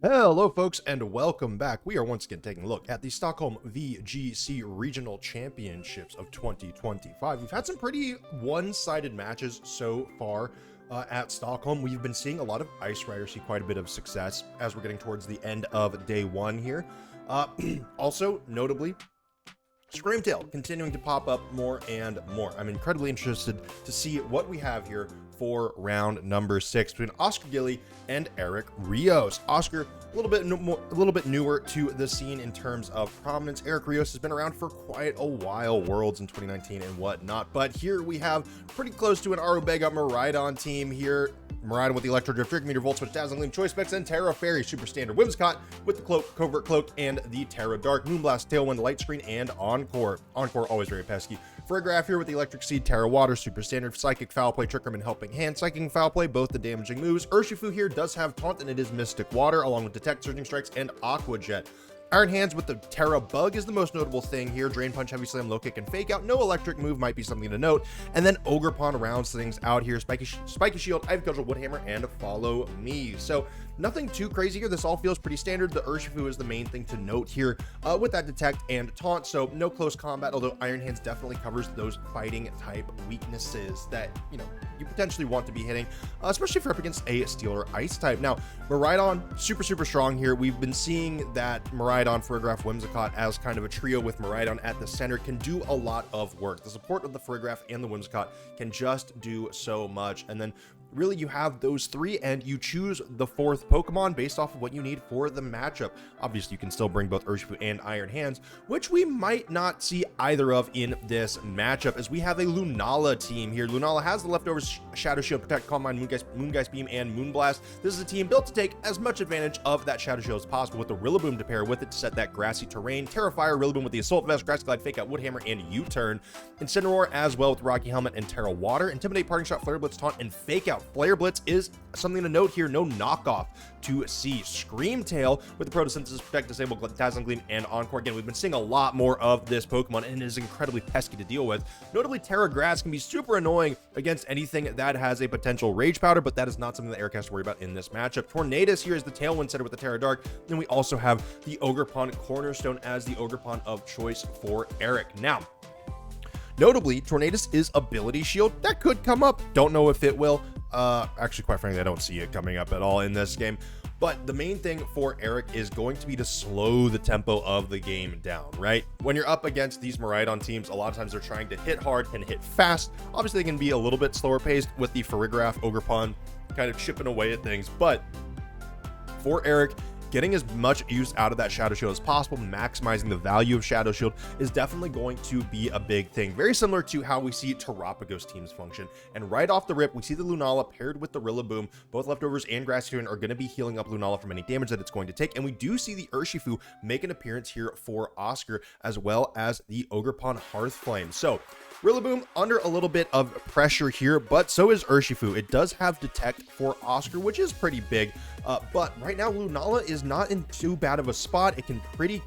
Hello folks and welcome back. We are once again taking a look at the Stockholm VGC Regional Championships of 2025. We've had some pretty one-sided matches so far at Stockholm. We've been seeing a lot of Ice Riders see quite a bit of success as we're getting towards the end of day one here. Also, notably, Screamtail continuing to pop up more and more. I'm incredibly interested to see what we have here for round number 6 between Oscar Gilley and Eric Rios. Oscar, a little bit newer to the scene in terms of prominence. Eric Rios has been around for quite a while, Worlds in 2019 and whatnot. But here we have pretty close to an Arubega Miraidon team here. Miraidon with the Electro Drift, Drink Meter, Volt Switch, Dazzling Gleam, Choice Specs, and Terra Fairy, Super Standard, Whimsicott with the Cloak, Covert Cloak, and the Terra Dark, Moonblast, Tailwind, Light Screen, and Encore. Encore always very pesky. Friggraph here with the Electric Seed, Terra Water, Super Standard, Psychic, Foul Play, Trick Room, and Helping Hand. Psychic and Foul Play, both the damaging moves. Urshifu here does have Taunt, and it is Mystic Water, along with Detect, Surging Strikes, and Aqua Jet. Iron Hands with the Terra Bug is the most notable thing here. Drain Punch, Heavy Slam, Low Kick, and Fake Out. No electric move might be something to note. And then Ogerpon rounds things out here. Spiky Shield, Ivy Cudgel, Woodhammer, and Follow Me. So nothing too crazy here. This all feels pretty standard. The Urshifu is the main thing to note here with that Detect and Taunt. So no close combat, although Iron Hands definitely covers those fighting type weaknesses that, you know, you potentially want to be hitting, especially if you're up against a Steel or Ice type. Now, Miraidon, super strong here. We've been seeing that Miraidon, Friggraph, Whimsicott as kind of a trio with Miraidon at the center can do a lot of work. The support of the Friggraph and the Whimsicott can just do so much. And then really you have those three and you choose the fourth Pokemon based off of what you need for the matchup. Obviously, you can still bring both Urshifu and Iron Hands, which we might not see either of in this matchup, as we have a Lunala team here. Lunala has the leftovers Shadow Shield, Protect, Calm Mind, Moongeist Beam, and Moonblast. This is a team built to take as much advantage of that Shadow Shield as possible, with the Rillaboom to pair with it to set that grassy terrain. Terra Fire, Rillaboom with the Assault Vest, Grass Glide, Fake Out, Woodhammer, and U-Turn. Incineroar as well with Rocky Helmet and Terra Water. Intimidate, Parting Shot, Flare Blitz, Taunt, and Fake Out. Flare Blitz is something to note here, no knockoff to see. Screamtail with the Photosynthesis, Protect, Disable, Dazzling Gleam, and Encore. Again, we've been seeing a lot more of this Pokemon, and it is incredibly pesky to deal with. Notably, Terra Grass can be super annoying against anything that has a potential Rage Powder, but that is not something that Eric has to worry about in this matchup. Tornadus here is the Tailwind setter with the Terra Dark. Then we also have the Ogerpon Cornerstone as the Ogerpon of choice for Eric. Now, notably, Tornadus is Ability Shield. That could come up. Don't know if it will. Actually, quite frankly, I don't see it coming up at all in this game. But the main thing for Eric is going to be to slow the tempo of the game down, right? When you're up against these Miraidon teams, a lot of times they're trying to hit hard and hit fast. Obviously, they can be a little bit slower paced with the Friggraph, Ogerpon kind of chipping away at things. But for Eric, getting as much use out of that Shadow Shield as possible, maximizing the value of Shadow Shield is definitely going to be a big thing. Very similar to how we see Terapagos teams function. And right off the rip, we see the Lunala paired with the Rillaboom. Both Leftovers and Grass Turn are going to be healing up Lunala from any damage that it's going to take. And we do see the Urshifu make an appearance here for Oscar, as well as the Ogerpon Hearthflame. So Rillaboom under a little bit of pressure here, but so is Urshifu. It does have Detect for Oscar, which is pretty big. But right now, Lunala is not in too bad of a spot. It can pretty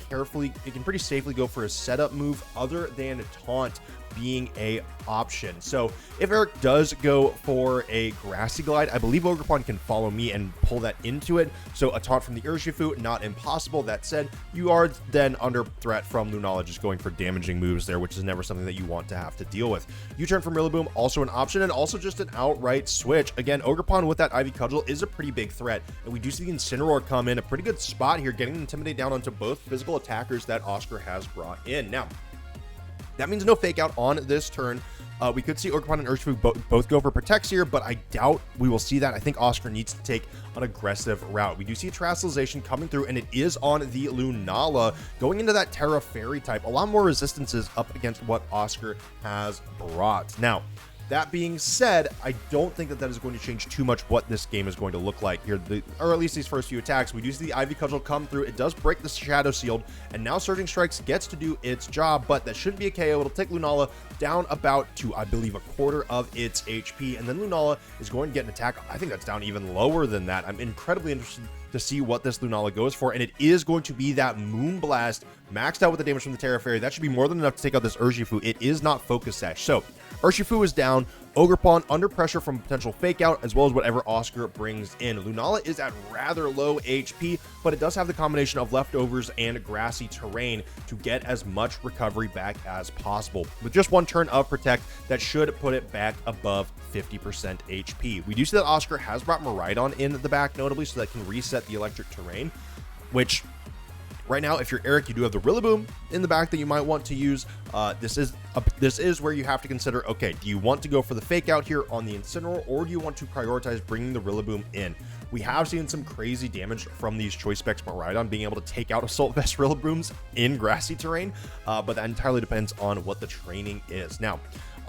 safely go for a setup move other than Taunt being a option. So if Eric does go for a Grassy Glide, I believe Ogerpon can Follow Me and pull that into it. So a Taunt from the Urshifu, not impossible. That said, you are then under threat from Lunala just going for damaging moves there, which is never something that you want to have to deal with. U-Turn from Rillaboom, also an option, and also just an outright switch. Again, Ogerpon with that Ivy Cudgel is a pretty big threat, and we do see the Incineroar come in a pretty good spot here, getting Intimidate down onto both physical attackers that Oscar has brought in. Now, that means no Fake Out on this turn. We could see Ogerpon and Urshifu both go for Protects here, but I doubt we will see that. I think Oscar needs to take an aggressive route. We do see a Terastallization coming through, and it is on the Lunala, going into that Terra Fairy type. A lot more resistances up against what Oscar has brought. Now, that being said, I don't think that is going to change too much what this game is going to look like here, or at least these first few attacks. We do see the Ivy Cudgel come through. It does break the Shadow Shield, and now Surging Strikes gets to do its job, but that shouldn't be a KO. It'll take Lunala down about to, I believe, a quarter of its HP, and then Lunala is going to get an attack. I think that's down even lower than that. I'm incredibly interested to see what this Lunala goes for, and it is going to be that Moonblast maxed out with the damage from the Terra Fairy. That should be more than enough to take out this Urshifu. It is not Focus Sash. So Urshifu is down. Ogerpon under pressure from potential fake out, as well as whatever Oscar brings in. Lunala is at rather low HP, but it does have the combination of leftovers and grassy terrain to get as much recovery back as possible. With just one turn of Protect, that should put it back above 50% HP. We do see that Oscar has brought Miraidon in the back, notably, so that can reset the electric terrain, which right now, if you're Eric, you do have the Rillaboom in the back that you might want to use. This is where you have to consider, okay, do you want to go for the fake out here on the Incineroar, or do you want to prioritize bringing the Rillaboom in? We have seen some crazy damage from these Choice Specs Miraidon being able to take out Assault Vest Rillabooms in grassy terrain, but that entirely depends on what the training is. Now,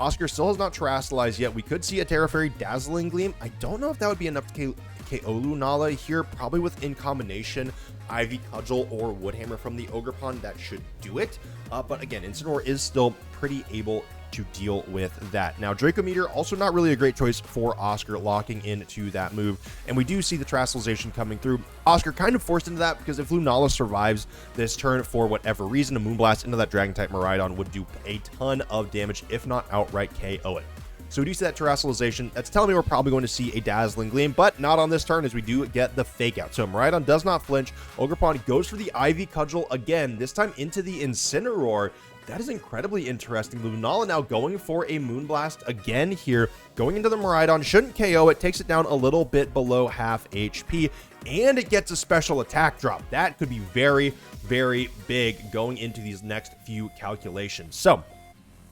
Oscar still has not Terastallized yet. We could see a Terra Fairy Dazzling Gleam. I don't know if that would be enough to KO Lunala here, probably with in combination Ivy Cudgel or Woodhammer from the Ogerpon. That should do it. But again, Incineroar is still pretty able to deal with that. Now, Draco Meteor, also not really a great choice for Oscar, locking into that move. And we do see the Terastallization coming through. Oscar kind of forced into that because if Lunala survives this turn for whatever reason, a Moonblast into that Dragon-type Miraidon would do a ton of damage, if not outright KO it. So we do see that Terastallization. That's telling me we're probably going to see a Dazzling Gleam, but not on this turn, as we do get the Fake Out. So Miraidon does not flinch. Ogerpon goes for the Ivy Cudgel again, this time into the Incineroar. That is incredibly interesting. Lunala now going for a Moonblast again here, going into the Miraidon. Shouldn't KO it, takes it down a little bit below half HP, and it gets a special attack drop. That could be very, very big going into these next few calculations. So,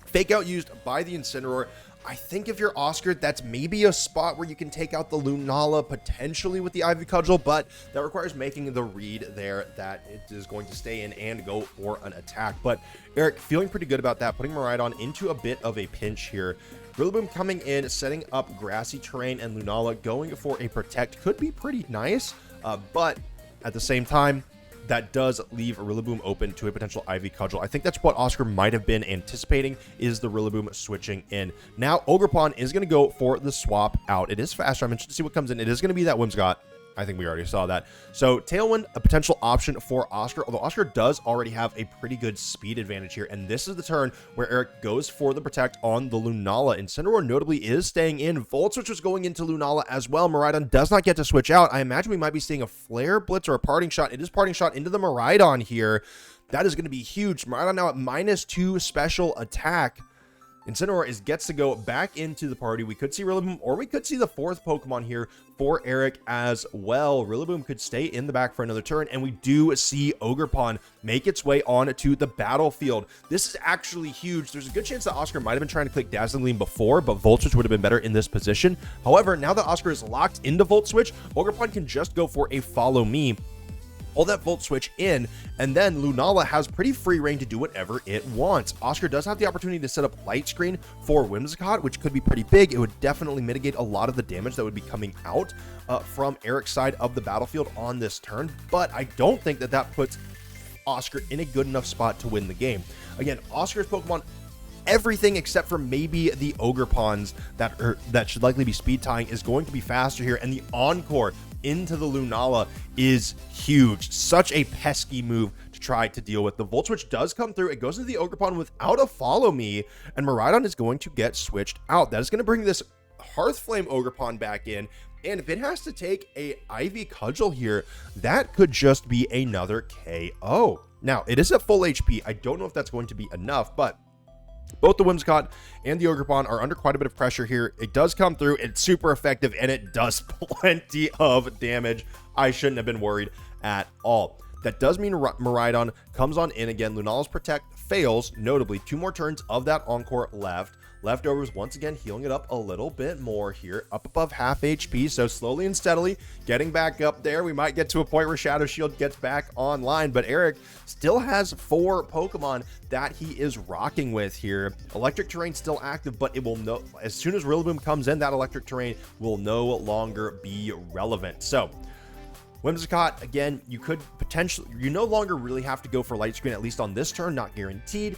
Fake Out used by the Incineroar. I think if you're Oscar, that's maybe a spot where you can take out the Lunala potentially with the Ivy Cudgel, but that requires making the read there that it is going to stay in and go for an attack. But Eric, feeling pretty good about that, putting Miraidon into a bit of a pinch here. Rillaboom coming in, setting up grassy terrain, and Lunala going for a Protect could be pretty nice, but at the same time, that does leave a Rillaboom open to a potential Ivy Cudgel. I think that's what Oscar might have been anticipating, is the Rillaboom switching in. Now, Ogerpon is going to go for the swap out. It is faster. I'm interested to see what comes in. It is going to be that Whimsicott. I think we already saw that. So Tailwind, a potential option for Oscar, although Oscar does already have a pretty good speed advantage here. And this is the turn where Eric goes for the Protect on the Lunala. Incineroar notably is staying in. Volt Switch was going into Lunala as well. Miraidon does not get to switch out. I imagine we might be seeing a Flare Blitz or a Parting Shot. It is Parting Shot into the Miraidon here. That is going to be huge. Miraidon now at -2 special attack. Incineroar gets to go back into the party. We could see Rillaboom, or we could see the fourth Pokemon here for Eric as well. Rillaboom could stay in the back for another turn, and we do see Ogerpon make its way onto the battlefield. This is actually huge. There's a good chance that Oscar might have been trying to click Dazzling Gleam before, but Volt Switch would have been better in this position. However, now that Oscar is locked into Volt Switch, Ogerpon can just go for a Follow Me, pull that Volt Switch in, and then Lunala has pretty free reign to do whatever it wants. Oscar does have the opportunity to set up Light Screen for Whimsicott, which could be pretty big. It would definitely mitigate a lot of the damage that would be coming out from Eric's side of the battlefield on this turn, but I don't think that that puts Oscar in a good enough spot to win the game. Again, Oscar's Pokemon, everything except for maybe the Ogerpons that should likely be speed tying, is going to be faster here, and the Encore into the Lunala is huge. Such a pesky move to try to deal with. The Volt Switch does come through. It goes into the Ogerpon without a Follow Me, and Miraidon is going to get switched out. That is going to bring this Hearthflame Ogerpon back in, and if it has to take a Ivy Cudgel here, that could just be another KO. Now, it is at full HP. I don't know if that's going to be enough, but both the Whimsicott and the Ogerpon are under quite a bit of pressure here. It does come through. It's super effective, and it does plenty of damage. I shouldn't have been worried at all. That does mean Miraidon comes on in again. Lunala's Protect fails, notably 2 more turns of that Encore left. Leftovers once again healing it up a little bit more here, up above half HP, so slowly and steadily getting back up there. We might get to a point where Shadow Shield gets back online, but Eric still has 4 Pokemon that he is rocking with here. Electric Terrain still active, but it will no, as soon as Rillaboom comes in, that Electric Terrain will no longer be relevant. So Whimsicott, again, you could potentially, you no longer really have to go for Light Screen, at least on this turn, not guaranteed.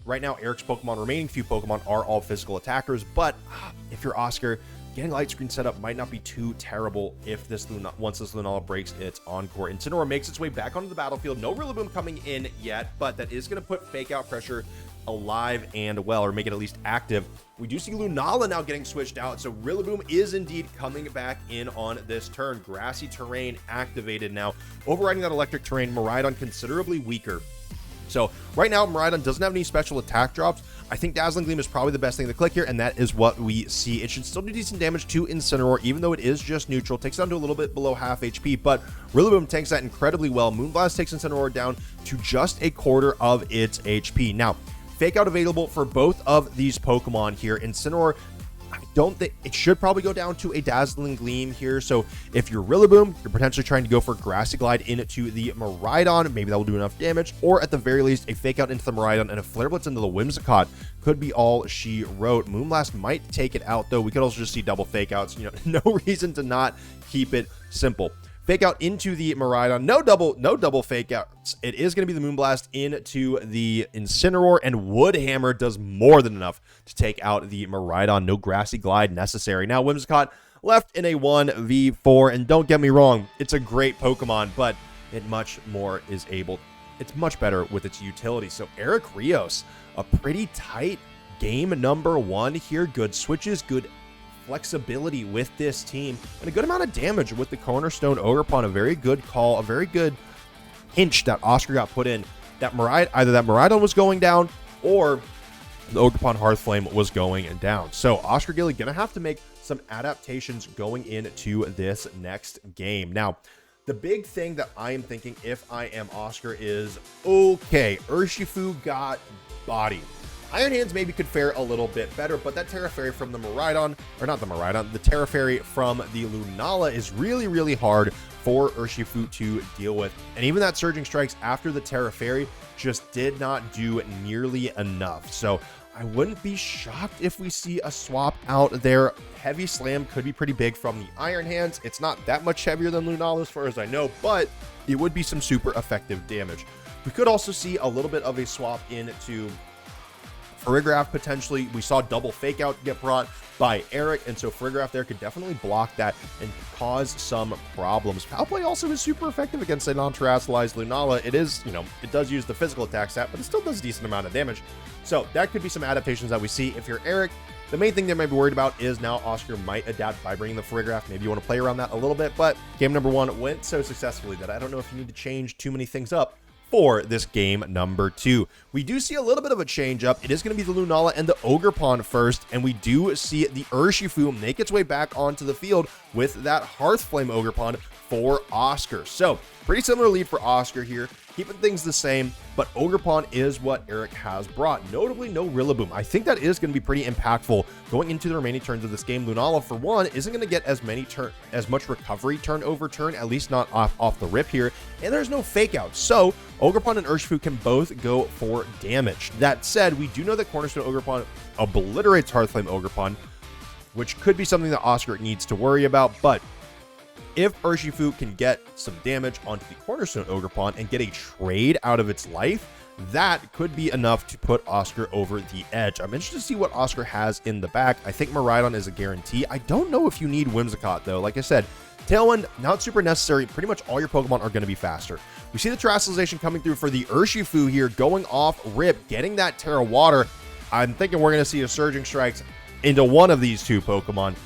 Right now, Eric's Pokemon, remaining few Pokemon are all physical attackers, but if you're Oscar, getting light screen set up might not be too terrible if this once this Lunala breaks its Encore. Incineroar makes its way back onto the battlefield. No Rillaboom coming in yet, but that is going to put Fake Out Pressure alive and well, or make it at least active. We do see Lunala now getting switched out, so Rillaboom is indeed coming back in on this turn. Grassy terrain activated now, overriding that electric terrain. Miraidon considerably weaker. So right now, Miraidon doesn't have any special attack drops. I think Dazzling Gleam is probably the best thing to click here, and that is what we see. It should still do decent damage to Incineroar, even though it is just neutral. Takes it down to a little bit below half HP, but Rillaboom tanks that incredibly well. Moonblast takes Incineroar down to just a quarter of its HP. Now, Fake Out available for both of these Pokemon here. Incineroar, I don't think it should probably go down to a Dazzling Gleam here. So if you're Rillaboom, you're potentially trying to go for Grassy Glide into the Miraidon. Maybe that will do enough damage, or at the very least, a Fake Out into the Miraidon and a Flare Blitz into the Whimsicott could be all she wrote. Moonblast might take it out, though. We could also just see double Fake Outs. You know, no reason to not keep it simple. Fake Out into the Miraidon. No double Fake Outs. It is going to be the Moonblast into the Incineroar, and Woodhammer does more than enough to take out the Miraidon. No Grassy Glide necessary. Now, Whimsicott left in a 1v4, and don't get me wrong, it's a great Pokemon, but it's much better with its utility. So Eric Rios, a pretty tight game number one here. Good switches, good flexibility with this team, and a good amount of damage with the Cornerstone Ogerpon. A very good call, a very good hinge that Oscar got put in, that either that Miraidon was going down or the Ogerpon Hearthflame was going down. So Oscar Gilley gonna have to make some adaptations going into this next game. Now, the big thing that I am thinking if I am Oscar is, okay, Urshifu got body. Iron Hands maybe could fare a little bit better, but that Terra Fairy from the Miraidon, or not the Miraidon, the Terra Fairy from the Lunala is really, really hard for Urshifu to deal with. And even that Surging Strikes after the Terra Fairy just did not do nearly enough. So I wouldn't be shocked if we see a swap out there. Heavy Slam could be pretty big from the Iron Hands. It's not that much heavier than Lunala as far as I know, but it would be some super effective damage. We could also see a little bit of a swap into Farigiraf potentially. We saw double Fake Out get brought by Eric, and so Farigiraf there could definitely block that and cause some problems. Foul Play also is super effective against a non-terrestrialized Lunala. It is, you know, it does use the physical attack stat, but it still does a decent amount of damage. So that could be some adaptations that we see. If you're Eric, the main thing they might be worried about is now Oscar might adapt by bringing the Farigiraf. Maybe you want to play around that a little bit, but game number one went so successfully that I don't know if you need to change too many things up for this game number two. We do see a little bit of a change up. It is going to be the Lunala and the Ogerpon first, and we do see the Urshifu make its way back onto the field with that Hearthflame Ogerpon for Oscar. So pretty similar lead for Oscar here, keeping things the same, but Ogerpon is what Eric has brought. Notably, no Rillaboom. I think that is going to be pretty impactful going into the remaining turns of this game. Lunala, for one, isn't going to get as much recovery turn over turn, at least not off the rip here, and there's no Fake Out. So Ogerpon and Urshifu can both go for damage. That said, we do know that Cornerstone Ogerpon obliterates Hearthflame Ogerpon, which could be something that Oscar needs to worry about, but if Urshifu can get some damage onto the Cornerstone Ogerpon and get a trade out of its life, that could be enough to put Oscar over the edge. I'm interested to see what Oscar has in the back. I think Miraidon is a guarantee. I don't know if you need Whimsicott, though. Like I said, Tailwind, not super necessary. Pretty much all your Pokemon are going to be faster. We see the Terrestrialization coming through for the Urshifu here, going off rip, getting that Terra Water. I'm thinking we're going to see a Surging Strikes into one of these two Pokemon.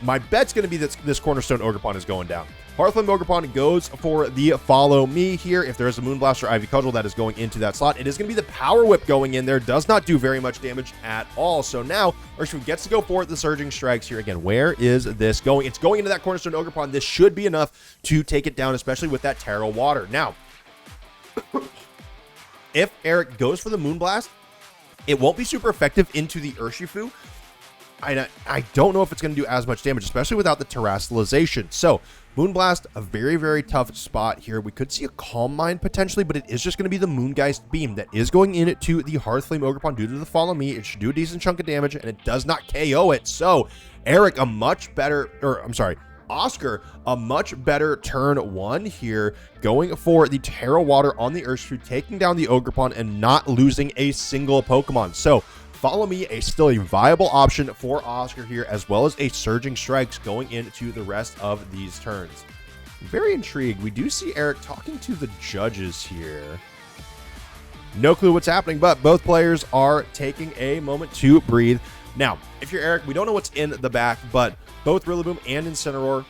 My bet's going to be that this Cornerstone Ogerpon is going down. Hearthflame Ogerpon goes for the Follow Me here. If there is a Moonblast or Ivy Cudgel, that is going into that slot. It is going to be the Power Whip going in there. Does not do very much damage at all. So now Urshifu gets to go for the Surging Strikes here. Again, where is this going? It's going into that Cornerstone Ogerpon. This should be enough to take it down, especially with that Terra Water. Now, if Eric goes for the Moonblast, it won't be super effective into the Urshifu. I don't know if it's going to do as much damage, especially without the Terrestrialization. So Moonblast, a very, very tough spot here. We could see a Calm Mind potentially, but it is just going to be the Moongeist Beam that is going into the Hearthflame Ogerpon due to the Follow Me. It should do a decent chunk of damage, and it does not KO it. So Eric, Oscar, a much better turn one here, going for the Terra Water on the Urshifu, taking down the Ogerpon and not losing a single Pokemon. So Follow Me, still a viable option for Oscar here, as well as a Surging Strikes going into the rest of these turns. Very intrigued. We do see Eric talking to the judges here. No clue what's happening, but both players are taking a moment to breathe. Now, if you're Eric, we don't know what's in the back, but both Rillaboom and Incineroar,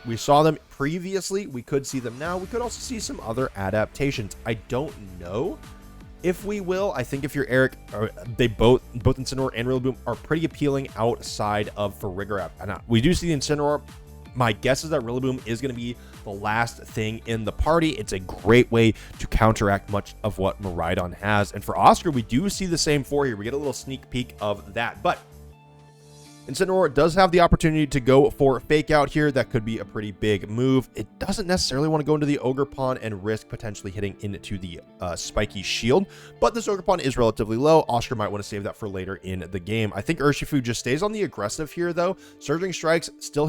we saw them previously. We could see them now. We could also see some other adaptations. I don't know if we will. I think if you're Eric, they both Incineroar and Rillaboom are pretty appealing outside of Farigiraf. And we do see the Incineroar. My guess is that Rillaboom is going to be the last thing in the party. It's a great way to counteract much of what Miraidon has. And for Oscar, we do see the same four here. We get a little sneak peek of that. But Incineroar does have the opportunity to go for Fake Out here. That could be a pretty big move. It doesn't necessarily want to go into the Ogerpon and risk potentially hitting into the Spiky Shield, but this Ogerpon is relatively low. Oscar might want to save that for later in the game. I think Urshifu just stays on the aggressive here, though. Surging Strikes still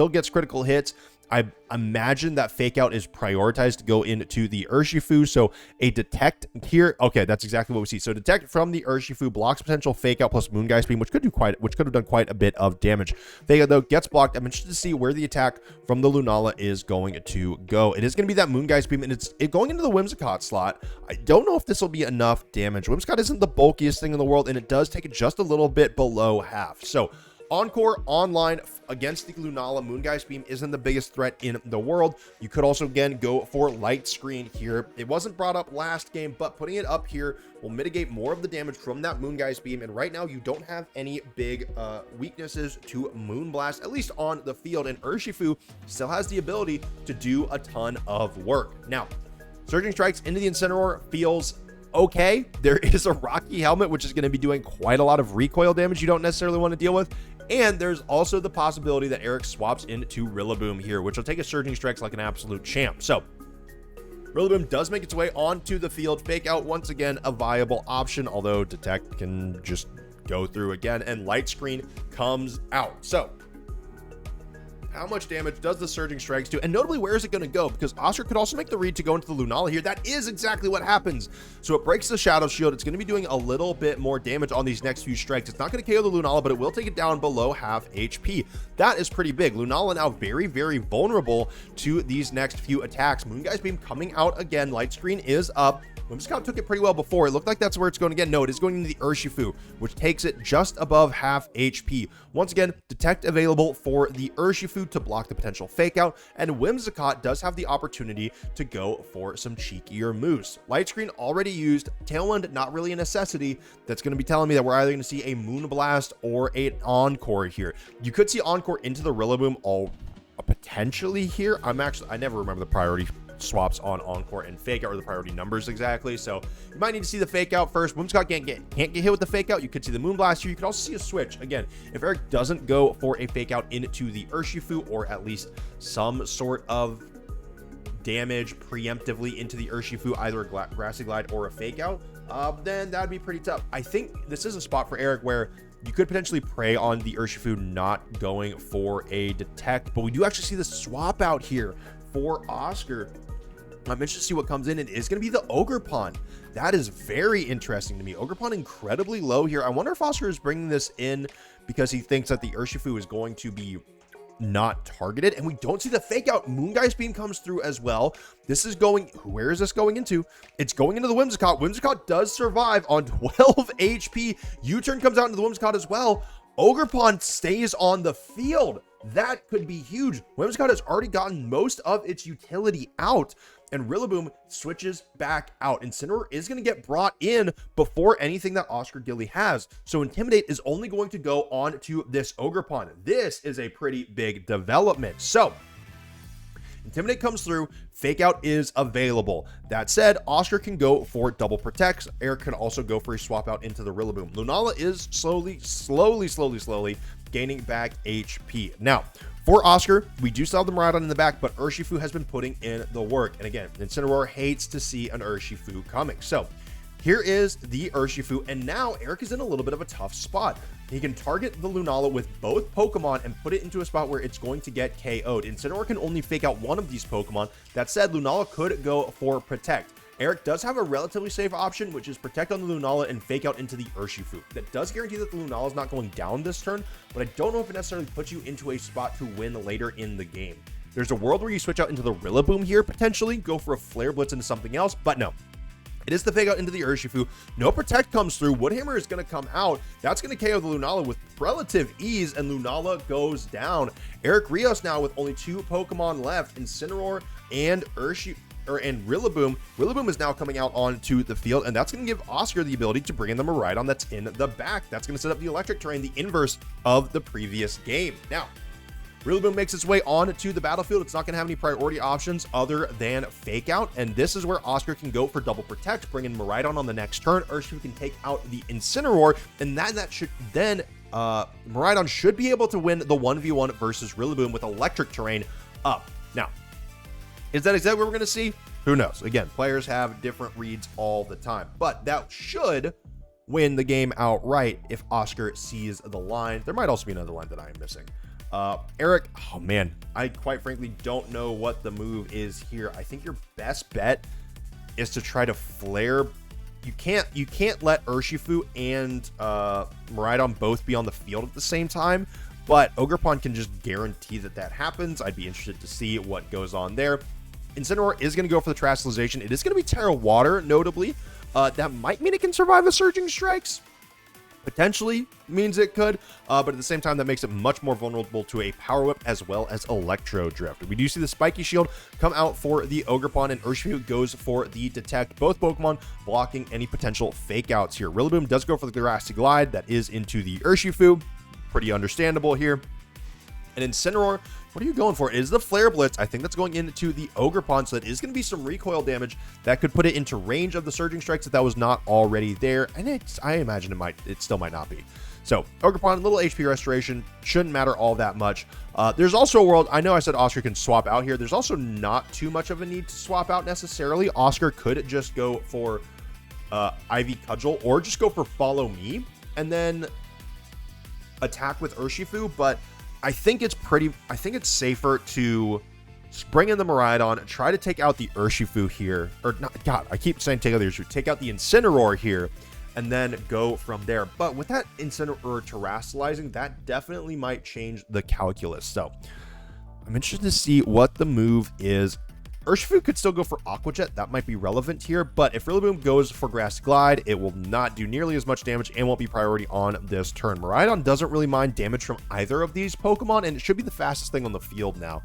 gets critical hits. I imagine that Fake Out is prioritized to go into the Urshifu, so a Detect here. Okay, that's exactly what we see. So Detect from the Urshifu blocks potential Fake Out plus Moongeist Beam, which could have done quite a bit of damage. Fake Out though gets blocked. I'm interested to see where the attack from the Lunala is going to go. It is going to be that Moongeist Beam, and it's going into the Whimsicott slot. I don't know if this will be enough damage. Whimsicott isn't the bulkiest thing in the world, and it does take it just a little bit below half. So Encore online against the Lunala. Moongeist Beam isn't the biggest threat in the world. You could also, again, go for Light Screen here. It wasn't brought up last game, but putting it up here will mitigate more of the damage from that Moongeist Beam. And right now, you don't have any big weaknesses to Moonblast, at least on the field. And Urshifu still has the ability to do a ton of work. Now, Surging Strikes into the Incineroar feels okay. There is a Rocky Helmet, which is going to be doing quite a lot of recoil damage you don't necessarily want to deal with. And there's also the possibility that Eric swaps into Rillaboom here, which will take a Surging Strikes like an absolute champ. So Rillaboom does make its way onto the field. Fake Out, once again, a viable option, although Detect can just go through again, and Light Screen comes out. So how much damage does the Surging Strikes do? And notably, where is it going to go? Because Oscar could also make the read to go into the Lunala here. That is exactly what happens. So it breaks the Shadow Shield. It's going to be doing a little bit more damage on these next few strikes. It's not going to KO the Lunala, but it will take it down below half HP. That is pretty big. Lunala now very, very vulnerable to these next few attacks. Moongeist Beam coming out again. Light Screen is up. Whimsicott took it pretty well before. It looked like that's where it's going again. No, it is going into the Urshifu, which takes it just above half HP. Once again, Detect available for the Urshifu to block the potential Fake Out, and Whimsicott does have the opportunity to go for some cheekier moves. Light Screen already used. Tailwind, not really a necessity. That's going to be telling me that we're either going to see a Moonblast or an Encore here. You could see Encore into the Rillaboom potentially here. I never remember the priority swaps on Encore and Fake Out, or the priority numbers exactly, so you might need to see the Fake Out first. Whimsicott can't get hit with the Fake Out. You could see the Moonblast here. You could also see a switch. Again, if Eric doesn't go for a Fake Out into the Urshifu, or at least some sort of damage preemptively into the Urshifu, either a Grassy Glide or a Fake Out, then that'd be pretty tough. I think this is a spot for Eric where you could potentially prey on the Urshifu not going for a Detect, but we do actually see the swap out here for Oscar. I'm interested to see what comes in. It is going to be the Ogerpon. That is very interesting to me. Ogerpon incredibly low here. I wonder if Oscar is bringing this in because he thinks that the Urshifu is going to be not targeted, and we don't see the Fake Out. Moongeist Beam comes through as well. This is going, where is this going into? It's going into the Whimsicott. Whimsicott does survive on 12 HP. U-turn comes out into the Whimsicott as well. Ogerpon stays on the field. That could be huge. Whimsicott has already gotten most of its utility out, and Rillaboom switches back out. Incineroar is going to get brought in before anything that Oscar Gilley has. So Intimidate is only going to go on to this Ogerpon. This is a pretty big development. So Intimidate comes through. Fake Out is available. That said, Oscar can go for double protects. Eric can also go for a swap out into the Rillaboom. Lunala is slowly gaining back HP. Now, for Oscar, we do still have the Miraidon in the back, but Urshifu has been putting in the work. And again, Incineroar hates to see an Urshifu coming. So here is the Urshifu, and now Eric is in a little bit of a tough spot. He can target the Lunala with both Pokemon and put it into a spot where it's going to get KO'd. Incineroar can only Fake Out one of these Pokemon. That said, Lunala could go for Protect. Eric does have a relatively safe option, which is protect on the Lunala and fake out into the Urshifu. That does guarantee that the Lunala is not going down this turn, but I don't know if it necessarily puts you into a spot to win later in the game. There's a world where you switch out into the Rillaboom here, potentially, go for a Flare Blitz into something else, but no. It is the fake out into the Urshifu. No protect comes through. Woodhammer is going to come out. That's going to KO the Lunala with relative ease, and Lunala goes down. Eric Rios now with only 2 Pokemon left, Incineroar and Rillaboom. Rillaboom is now coming out onto the field, and that's going to give Oscar the ability to bring in the Miraidon that's in the back. That's going to set up the electric terrain, the inverse of the previous game. Now, Rillaboom makes its way onto the battlefield. It's not going to have any priority options other than Fake Out, and this is where Oscar can go for Double Protect, bring in Miraidon on the next turn. Urshifu can take out the Incineroar, and Miraidon should be able to win the 1v1 versus Rillaboom with electric terrain up. Now, is that exactly what we're going to see? Who knows? Again, players have different reads all the time, but that should win the game outright if Oscar sees the line. There might also be another line that I am missing. Eric, oh man, I quite frankly don't know what the move is here. I think your best bet is to try to flare. You can't let Urshifu and Miraidon both be on the field at the same time, but Ogerpon can just guarantee that happens. I'd be interested to see what goes on there. Incineroar is going to go for the Terastallization. It is going to be Terra Water, notably. That might mean it can survive a Surging Strikes. Potentially means it could, but at the same time, that makes it much more vulnerable to a Power Whip as well as Electro Drift. We do see the Spiky Shield come out for the Ogerpon, and Urshifu goes for the Detect. Both Pokemon blocking any potential fake outs here. Rillaboom does go for the Grassy Glide. That is into the Urshifu. Pretty understandable here. And Incineroar, what are you going for? It is the Flare Blitz. I think that's going into the Ogerpon, so that is going to be some recoil damage that could put it into range of the Surging Strikes if that was not already there. And I imagine it still might not be. So Ogerpon, a little HP restoration, shouldn't matter all that much. There's also a world, I know I said Oscar can swap out here. There's also not too much of a need to swap out necessarily. Oscar could just go for Ivy Cudgel or just go for Follow Me and then attack with Urshifu, but I think it's safer to bring in the Miraidon, try to take out the Urshifu here, or not, God, I keep saying take out the Urshifu, take out the Incineroar here, and then go from there. But with that Incineroar terastallizing, that definitely might change the calculus. So I'm interested to see what the move is. Urshifu could still go for Aqua Jet. That might be relevant here, but if Rillaboom goes for Grass Glide, it will not do nearly as much damage and won't be priority on this turn. Miraidon doesn't really mind damage from either of these Pokemon, and it should be the fastest thing on the field now.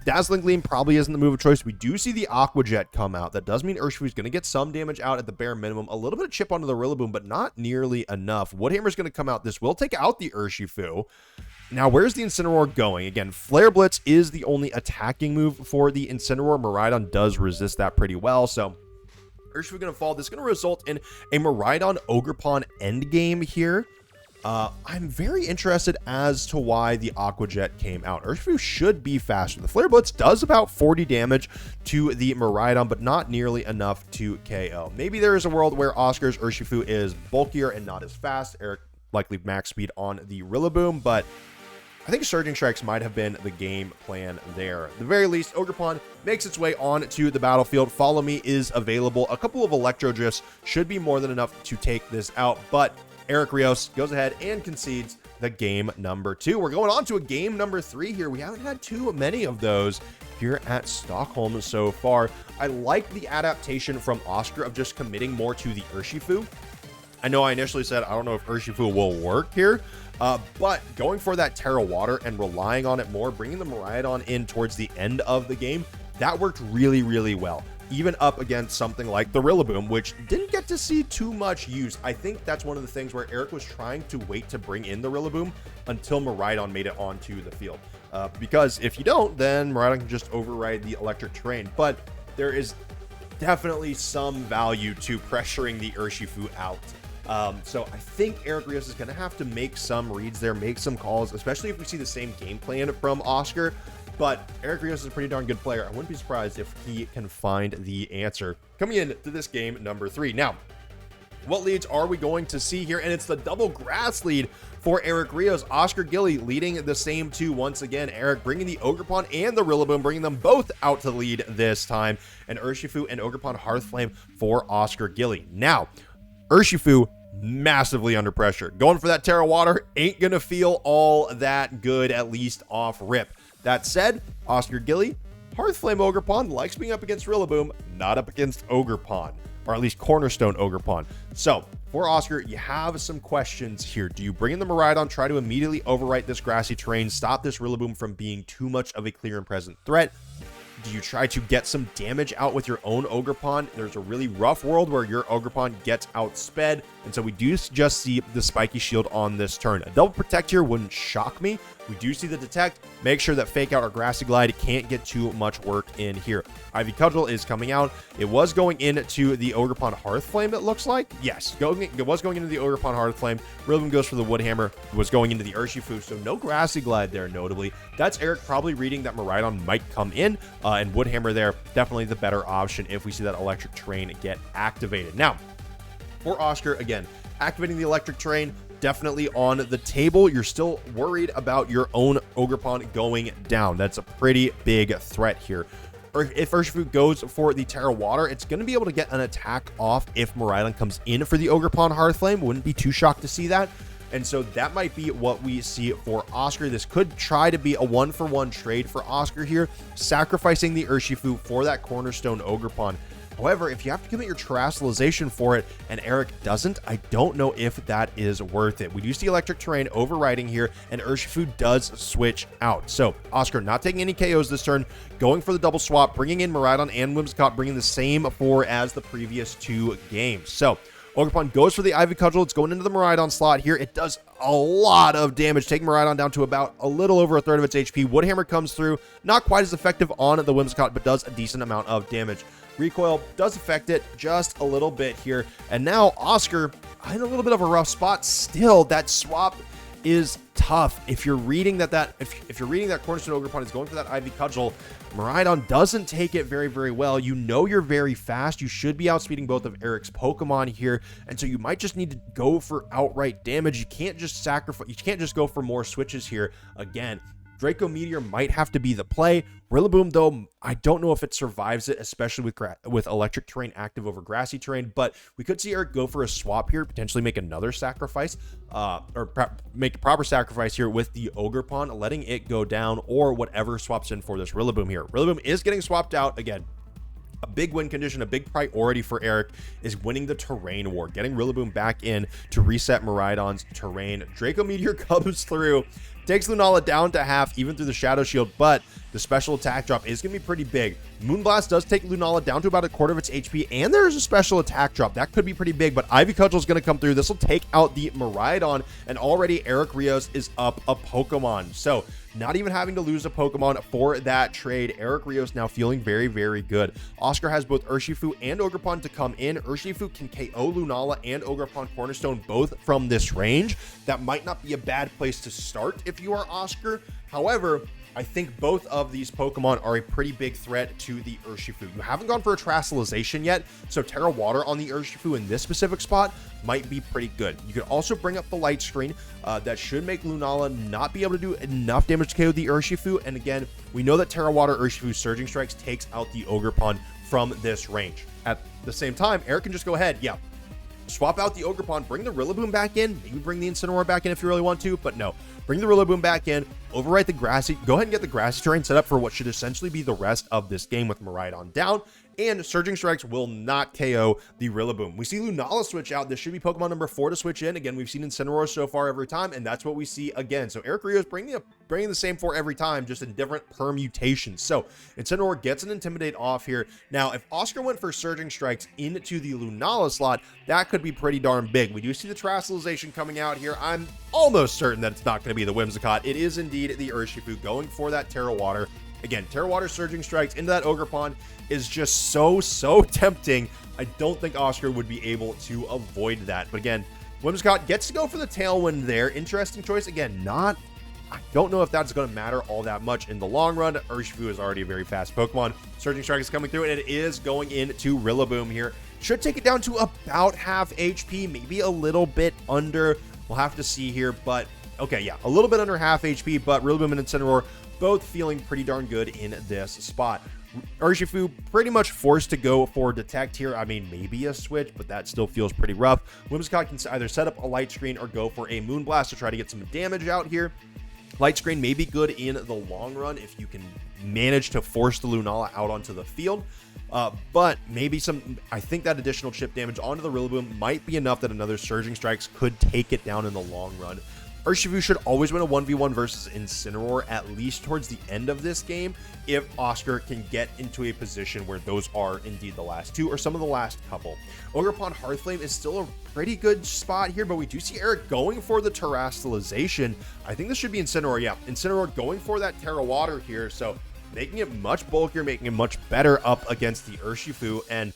Dazzling Gleam probably isn't the move of choice. We do see the Aqua Jet come out. That does mean Urshifu is going to get some damage out at the bare minimum. A little bit of chip onto the Rillaboom, but not nearly enough. Woodhammer is going to come out. This will take out the Urshifu. Now, where's the Incineroar going? Again, Flare Blitz is the only attacking move for the Incineroar. Miraidon does resist that pretty well, so Urshifu going to fall. This is going to result in a Miraidon Ogerpon endgame here. I'm very interested as to why the Aqua Jet came out. Urshifu should be faster. The Flare Blitz does about 40 damage to the Miraidon, but not nearly enough to KO. Maybe there is a world where Oscar's Urshifu is bulkier and not as fast. Eric likely max speed on the Rillaboom, but I think Surging Strikes might have been the game plan there. At the very least, Ogerpon makes its way on to the battlefield. Follow Me is available. A couple of Electro Drifts should be more than enough to take this out, but Eric Rios goes ahead and concedes the game number 2. We're going on to a game number 3 here. We haven't had too many of those here at Stockholm so far. I like the adaptation from Oscar of just committing more to the Urshifu. I know I initially said I don't know if Urshifu will work here, but going for that Terra Water and relying on it more, bringing the Miraidon in towards the end of the game, that worked really, really well. Even up against something like the Rillaboom, which didn't get to see too much use. I think that's one of the things where Eric was trying to wait to bring in the Rillaboom until Miraidon made it onto the field. Because if you don't, then Miraidon can just override the electric terrain. But there is definitely some value to pressuring the Urshifu out. So I think Eric Rios is going to have to make some reads there, make some calls, especially if we see the same game plan from Oscar. But Eric Rios is a pretty darn good player. I wouldn't be surprised if he can find the answer coming into this game number 3. Now, What leads are we going to see here? And it's the double grass lead for Eric Rios. Oscar Gilley leading the same two once again. Eric bringing the Ogerpon and the Rillaboom, bringing them both out to lead this time. And Urshifu and Ogerpon Hearthflame for Oscar Gilley. Now, Urshifu massively under pressure. Going for that Terra Water ain't going to feel all that good, at least off rip. That said, Oscar Gilley, Hearthflame Ogerpon, likes being up against Rillaboom, not up against Ogerpon, or at least Cornerstone Ogerpon. So, for Oscar, you have some questions here. Do you bring in the Miraidon, try to immediately overwrite this grassy terrain, stop this Rillaboom from being too much of a clear and present threat? Do you try to get some damage out with your own Ogerpon? There's a really rough world where your Ogerpon gets outsped, and so we do just see the spiky shield on this turn. A double protect here wouldn't shock me. We do see the detect. Make sure that Fake Out or Grassy Glide can't get too much work in here. Ivy Cudgel is coming out. It was going into the Ogerpon Hearthflame, it looks like. Yes, it was going into the Ogerpon Hearthflame. Rillaboom goes for the Woodhammer. It was going into the Urshifu, so no Grassy Glide there, notably. That's Eric probably reading that Miraidon might come in, and Woodhammer there, definitely the better option if we see that Electric Terrain get activated. Now, for Oscar, again, activating the Electric Terrain, definitely on the table. You're still worried about your own Ogerpon going down. That's a pretty big threat here. Or if Urshifu goes for the Terra Water, it's going to be able to get an attack off if Miraidon comes in for the Ogerpon Hearthflame. Wouldn't be too shocked to see that. And so that might be what we see for Oscar. This could try to be a one-for-one trade for Oscar here, sacrificing the Urshifu for that Cornerstone Ogerpon. However, if you have to commit your Terastallization for it and Eric doesn't, I don't know if that is worth it. We do see Electric Terrain overriding here, and Urshifu does switch out. So, Oscar not taking any KOs this turn, going for the double swap, bringing in Miraidon and Whimsicott, bringing the same 4 as the previous 2 games. So, Ogerpon goes for the Ivy Cudgel. It's going into the Miraidon slot here. It does a lot of damage, taking Miraidon down to about a little over a third of its HP. Woodhammer comes through, not quite as effective on the Whimsicott, but does a decent amount of damage. Recoil does affect it just a little bit here. And now Oscar in a little bit of a rough spot. Still, that swap is tough. If you're reading that if you're reading that Cornerstone Ogerpon is going for that Ivy Cudgel, Miraidon doesn't take it very, very well. You know you're very fast. You should be outspeeding both of Eric's Pokemon here, and so you might just need to go for outright damage. You can't just sacrifice. You can't just go for more switches here. Again, Draco Meteor might have to be the play. Rillaboom, though, I don't know if it survives it, especially with Electric Terrain active over Grassy Terrain, but we could see Eric go for a swap here, potentially make another sacrifice, make a proper sacrifice here with the Ogerpon, letting it go down, or whatever swaps in for this Rillaboom here. Rillaboom is getting swapped out again. A big win condition, a big priority for Eric is winning the terrain war, getting Rillaboom back in to reset Miraidon's terrain. Draco Meteor comes through, takes Lunala down to half, even through the Shadow Shield, but the special attack drop is going to be pretty big. Moonblast does take Lunala down to about a quarter of its HP, and there's a special attack drop. That could be pretty big, but Ivy Cudgel is going to come through. This will take out the Miraidon, and already Eric Rios is up a Pokemon. So, not even having to lose a Pokemon for that trade. Eric Rios now feeling very, very good. Oscar has both Urshifu and Ogerpon to come in. Urshifu can KO Lunala and Ogerpon Cornerstone both from this range. That might not be a bad place to start if you are Oscar. However, I think both of these Pokemon are a pretty big threat to the Urshifu. You haven't gone for a Terastallization yet, so Terra Water on the Urshifu in this specific spot might be pretty good. You could also bring up the Light Screen. That should make Lunala not be able to do enough damage to KO the Urshifu. And again, we know that Terra Water Urshifu Surging Strikes takes out the Ogerpon from this range. At the same time, Eric can just go ahead, swap out the Ogerpon, bring the Rillaboom back in, maybe bring the Incineroar back in if you really want to, but no. Bring the Rillaboom back in, overwrite the Grassy, go ahead and get the Grassy Terrain set up for what should essentially be the rest of this game with Miraidon down, and Surging Strikes will not KO the Rillaboom. We see Lunala switch out. This should be Pokemon number 4 to switch in. Again, we've seen Incineroar so far every time, and that's what we see again. So Eric Rios bringing the same 4 every time, just in different permutations. So Incineroar gets an Intimidate off here. Now, if Oscar went for Surging Strikes into the Lunala slot, that could be pretty darn big. We do see the Terastallization coming out here. I'm almost certain that it's not going to be the Whimsicott. It is indeed the Urshifu going for that Terra Water. Again, Terra Water Surging Strikes into that Ogerpon is just so tempting. I don't think Oscar would be able to avoid that. But again, Whimsicott gets to go for the Tailwind there. Interesting choice. Again, I don't know if that's going to matter all that much in the long run. Urshifu is already a very fast Pokemon. Surging Strike is coming through, and it is going into Rillaboom here. should take it down to about half HP, maybe a little bit under. We'll have to see here, but okay, yeah, a little bit under half HP, but Rillaboom and Incineroar both feeling pretty darn good in this spot. Urshifu pretty much forced to go for Detect here. I mean, maybe a switch, but that still feels pretty rough. Whimsicott can either set up a Light Screen or go for a Moonblast to try to get some damage out here. Light Screen may be good in the long run if you can manage to force the Lunala out onto the field. But maybe I think that additional chip damage onto the Rillaboom might be enough that another Surging Strikes could take it down in the long run. Urshifu should always win a 1v1 versus Incineroar at least towards the end of this game if Oscar can get into a position where those are indeed the last two or some of the last couple. Ogerpon Hearthflame is still a pretty good spot here, but we do see Eric going for the Terastallization. I think this should be Incineroar. Yeah, Incineroar going for that Terra Water here, so making it much bulkier, making it much better up against the Urshifu. And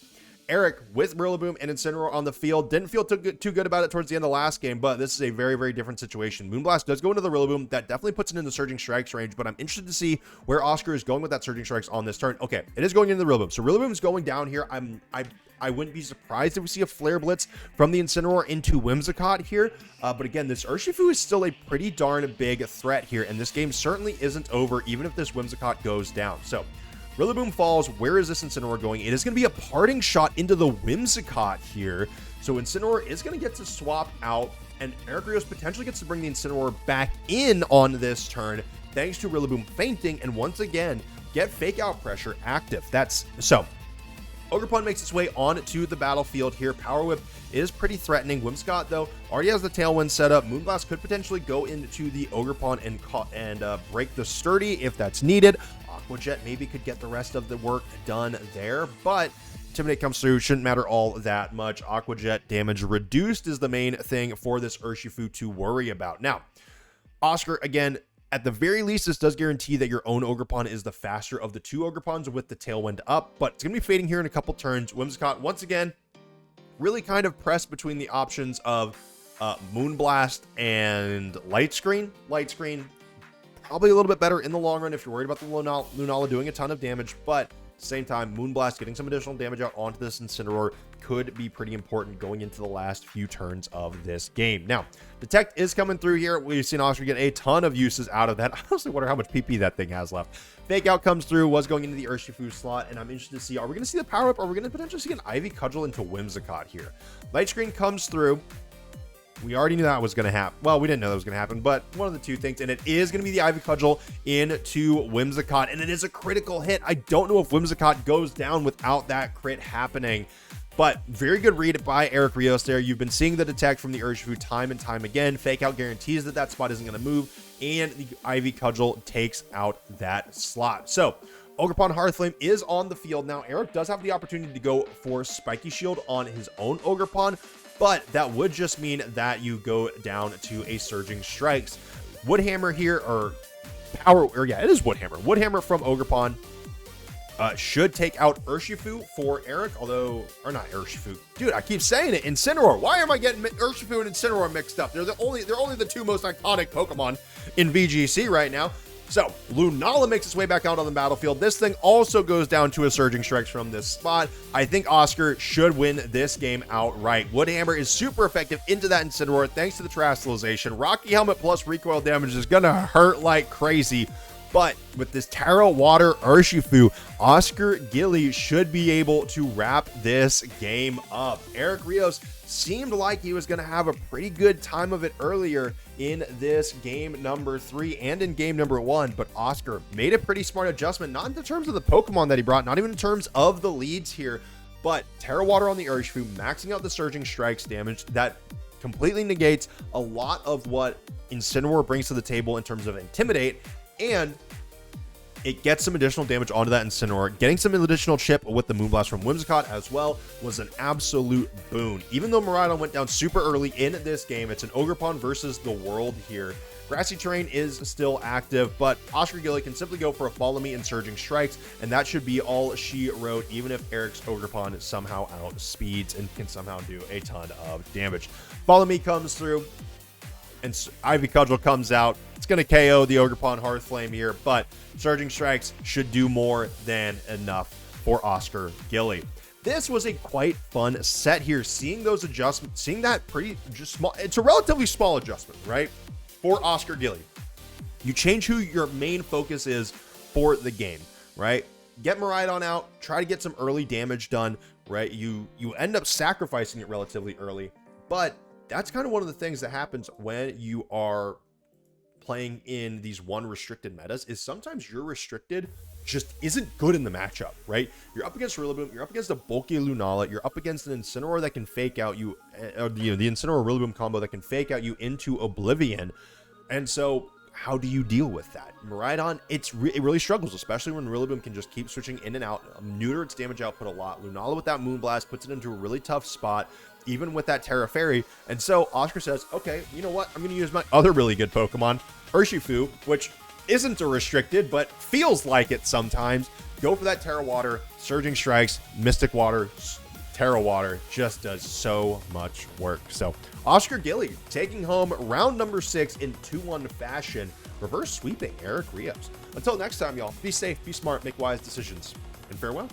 Eric with Rillaboom and Incineroar on the field didn't feel too good about it towards the end of the last game, but this is a very, very different situation. Moonblast does go into the Rillaboom. That definitely puts it in the Surging Strikes range, but I'm interested to see where Oscar is going with that Surging Strikes on this turn. Okay, it is going into the Rillaboom. So Rillaboom is going down here. I wouldn't be surprised if we see a Flare Blitz from the Incineroar into Whimsicott here. But again, this Urshifu is still a pretty darn big threat here, and this game certainly isn't over even if this Whimsicott goes down. So Rillaboom falls. Where is this Incineroar going? It is going to be a parting shot into the Whimsicott here. So Incineroar is going to get to swap out, and Eric Rios potentially gets to bring the Incineroar back in on this turn thanks to Rillaboom fainting, and once again, get Fake Out Pressure active. That's so. Ogerpon makes its way onto the battlefield here. Power Whip is pretty threatening. Whimsicott, though, already has the Tailwind set up. Moonblast could potentially go into the Ogerpon and break the Sturdy if that's needed. Aqua Jet maybe could get the rest of the work done there, but Intimidate comes through. Shouldn't matter all that much. Aqua Jet damage reduced is the main thing for this Urshifu to worry about. Now, Oscar, again, at the very least, this does guarantee that your own Ogerpon is the faster of the two Ogerpons with the Tailwind up, but it's going to be fading here in a couple turns. Whimsicott, once again, really kind of pressed between the options of Moonblast and Light Screen. Light Screen, probably a little bit better in the long run if you're worried about the Lunala doing a ton of damage, but at the same time, Moonblast getting some additional damage out onto this Incineroar could be pretty important going into the last few turns of this game. Now, Detect is coming through here. We've seen Oscar get a ton of uses out of that. I honestly wonder how much PP that thing has left. Fake Out comes through, was going into the Urshifu slot, and I'm interested to see, are we going to see the power up? Or are we going to potentially see an Ivy Cudgel into Whimsicott here? Light Screen comes through. We already knew that was going to happen. Well, we didn't know that was going to happen, but one of the two things, and it is going to be the Ivy Cudgel into Whimsicott, and it is a critical hit. I don't know if Whimsicott goes down without that crit happening, but very good read by Eric Rios there. You've been seeing the Detect from the Urshifu time and time again. Fake Out guarantees that that spot isn't going to move, and the Ivy Cudgel takes out that slot. So Ogerpon Hearthflame is on the field now. Eric does have the opportunity to go for Spiky Shield on his own Ogerpon, but that would just mean that you go down to a Surging Strikes. Woodhammer here, or Power, or yeah, it is Woodhammer. Woodhammer from Ogerpon should take out Urshifu for Eric, although, or not Urshifu. Dude, I keep saying it, Incineroar. Why am I getting Urshifu and Incineroar mixed up? They're only the two most iconic Pokemon in VGC right now. So, Lunala makes its way back out on the battlefield. This thing also goes down to a Surging Strikes from this spot. I think Oscar should win this game outright. Woodhammer is super effective into that Incineroar thanks to the Terastallization. Rocky Helmet plus recoil damage is going to hurt like crazy. But with this Terra Water Urshifu, Oscar Gilley should be able to wrap this game up. Eric Rios seemed like he was going to have a pretty good time of it earlier in this game number 3 and in game number 1, but Oscar made a pretty smart adjustment, not in terms of the Pokemon that he brought, not even in terms of the leads here, but Terra Water on the Urshifu, maxing out the Surging Strikes damage that completely negates a lot of what Incineroar brings to the table in terms of Intimidate, and it gets some additional damage onto that Incineroar. Getting some additional chip with the Moonblast from Whimsicott as well was an absolute boon. Even though Miraidon went down super early in this game, it's an Ogerpon versus the world here. Grassy Terrain is still active, but Oscar Gilley can simply go for a Follow Me and Surging Strikes, and that should be all she wrote, even if Eric's Ogerpon somehow outspeeds and can somehow do a ton of damage. Follow Me comes through, and Ivy Cudgel comes out. It's going to KO the Ogerpon Hearthflame here, but Surging Strikes should do more than enough for Oscar Gilley. this was a quite fun set here, seeing those adjustments, seeing that pretty just small, it's a relatively small adjustment, right? For Oscar Gilley. You change who your main focus is for the game, right? Get Miraidon out, try to get some early damage done, right? You end up sacrificing it relatively early, but that's kind of one of the things that happens when you are playing in these one restricted metas, is sometimes your restricted just isn't good in the matchup, right? You're up against Rillaboom, you're up against a bulky Lunala, you're up against an Incineroar that can fake out you, or the Incineroar Rillaboom combo that can fake out you into Oblivion. And so how do you deal with that? Miraidon, it really struggles, especially when Rillaboom can just keep switching in and out, neuter its damage output a lot. Lunala with that Moonblast puts it into a really tough spot, even with that Terra Fairy. And so Oscar says, okay, you know what? I'm going to use my other really good Pokemon, Urshifu, which isn't a restricted, but feels like it sometimes. Go for that Terra Water, Surging Strikes, Mystic Water, Terra Water, just does so much work. So Oscar Gilley taking home round number 6 in 2-1 fashion, reverse sweeping Eric Rios. Until next time, y'all, be safe, be smart, make wise decisions, and farewell.